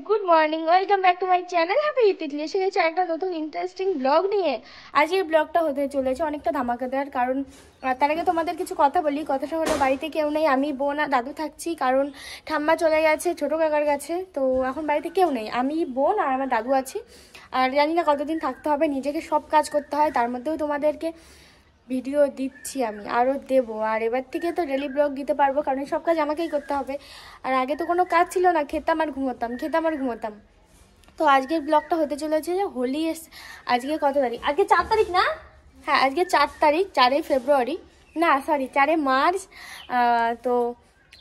Good morning, welcome back to my channel happy Titli. এসে গেছে একটা নতুন ইন্টারেস্টিং ব্লগ নিয়ে। আজকের ব্লগটা হতে চলেছে অনেকটা ধামাকাদার, কারণ তার আগে তোমাদের কিছু কথা বলি। কথাটা হলো, বাড়িতে কেউ নেই, আমি বোন আর দাদু থাকছি, কারণ ঠাম্মা চলে গেছে ছোটো কাকার কাছে। তো এখন বাড়িতে কেউ নেই, আমি বোন আর আমার দাদু আছি। আর জানি না কতদিন থাকতে হবে, নিজেকে সব কাজ করতে হয়, তার মধ্যেও তোমাদেরকে ভিডিও দিচ্ছি, আমি আরও দেবো। আর এবার থেকে তো ডেলি ব্লগ দিতে পারবো, কারণ সব কাজ আমাকেই করতে হবে। আর আগে তো কোনো কাজ ছিল না, খেতাম আর ঘুমোতাম। তো আজকের ব্লগটা হতে চলেছে যে হোলি আজকে কত তারিখ? আজকে 4 তারিখ না? হ্যাঁ, আজকে 4 তারিখ, 4 ফেব্রুয়ারি, না সরি 4 মার্চ। তো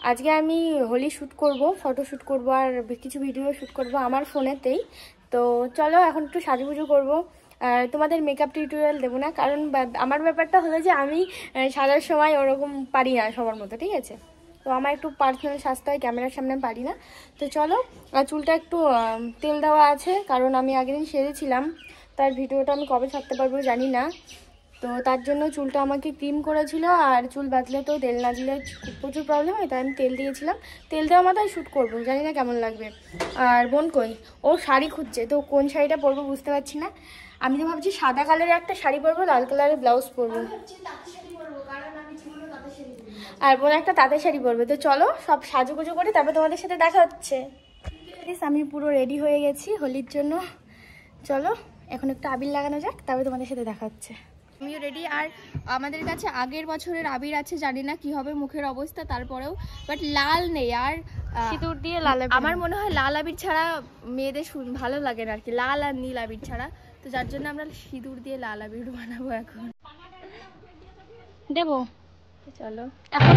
আজকে আমি হোলি শ্যুট করব, ফটো শ্যুট করবো আর কিছু ভিডিও শ্যুট করব আমার ফোনেতেই। তো চলো এখন একটু সাজুগুজু করবো। তোমাদের মেকআপ টিউটোরিয়াল দেবো না, কারণ আমার ব্যাপারটা হলো যে আমি সাজার সময় ওরকম পারি না সবার মতো, ঠিক আছে? তো আমার একটু পার্সোনাল সাজতে হয়, ক্যামেরার সামনে পারি না। তো চলো, চুলটা একটু তেল দেওয়া আছে, কারণ আমি আগের দিন সেরেছিলাম, তার ভিডিওটা আমি কবে ছাড়তে পারবো জানি না। তো তার জন্য চুলটা আমাকে ক্রিম করেছিল, আর চুল বাঁধলে তো তেল না দিলে প্রচুর প্রবলেম হয়, তাই আমি তেল দিয়েছিলাম। তেল দেওয়া মাথায় শ্যুট করবো, জানি না কেমন লাগবে। আর বোন কই, ও শাড়ি খুঁজছে, তো কোন শাড়িটা পরবো বুঝতে পারছি না। আমি তো ভাবছি সাদা কালারের একটা শাড়ি পরবো, লাল কালারের ব্লাউজ পরবো, আর বোন একটা তাঁতের শাড়ি পরবে। তো চলো সব সাজুগুজু করে তারপর তোমাদের সাথে দেখা হচ্ছে। আমি পুরো রেডি হয়ে গেছি হোলির জন্য। চলো এখন একটু আবির লাগানো যাক, তারপরে তোমাদের সাথে দেখা হচ্ছে। আমিও রেডি। আর আমাদের কাছে আগের বছরের আবির আছে, জানি না কি হবে মুখের অবস্থা, তারপরেও বাট লাল নেই। আর সিঁদুর দিয়ে লাল, আমার মনে হয় লাল আবির ছাড়া মেয়েদের ভালো লাগে না আর কি, লাল আর নীল আবির ছাড়া। তো যার জন্য আমরা সিঁদুর দিয়ে লাল আবির বানাবো এখন। দেবো, চলো এখন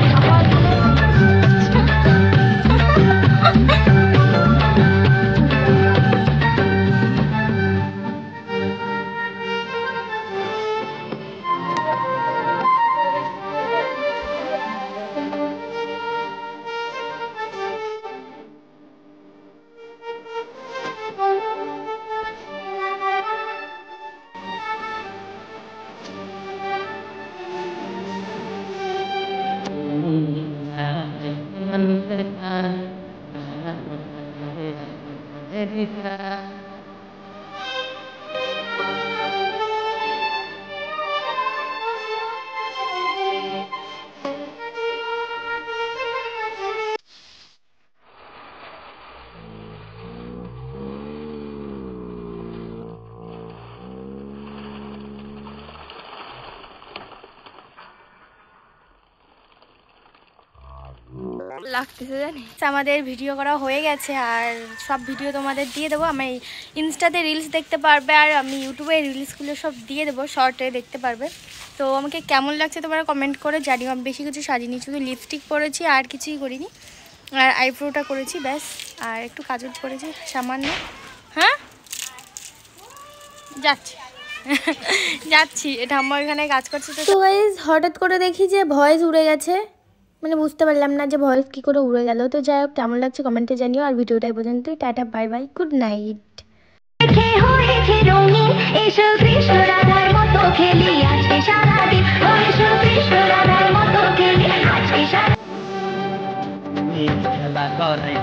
লাগতেছে জানি। আমাদের ভিডিও করা হয়ে গেছে, আর সব ভিডিও তোমাদের দিয়ে দেবো। আমি ইনস্টাতে রিলস দেখতে পারবে, আর আমি ইউটিউবে রিলসগুলো সব দিয়ে দেবো, শর্টে দেখতে পারবে। তো আমাকে কেমন লাগছে তোমরা কমেন্ট করে জানিও। আমি বেশি কিছু সাজিনি, শুধু লিপস্টিক পরেছি আর কিছুই করিনি, আর আইব্রোটা করেছি ব্যাস, আর একটু কাজল করেছি সামান্য। হ্যাঁ যাচ্ছি এটা আমার এখানে কাজ করছে। তো গাইস হঠাৎ করে দেখি যে ভয়েস উড়ে গেছে, মানে বুঝতে পারলাম না যে ভয়েস কী করে উড়ে গেল। তো যাই হোক, কেমন লাগছে কমেন্টে জানিও, আর ভিডিওটা পর্যন্ত। Tata, bye bye, good night. খেলা করাই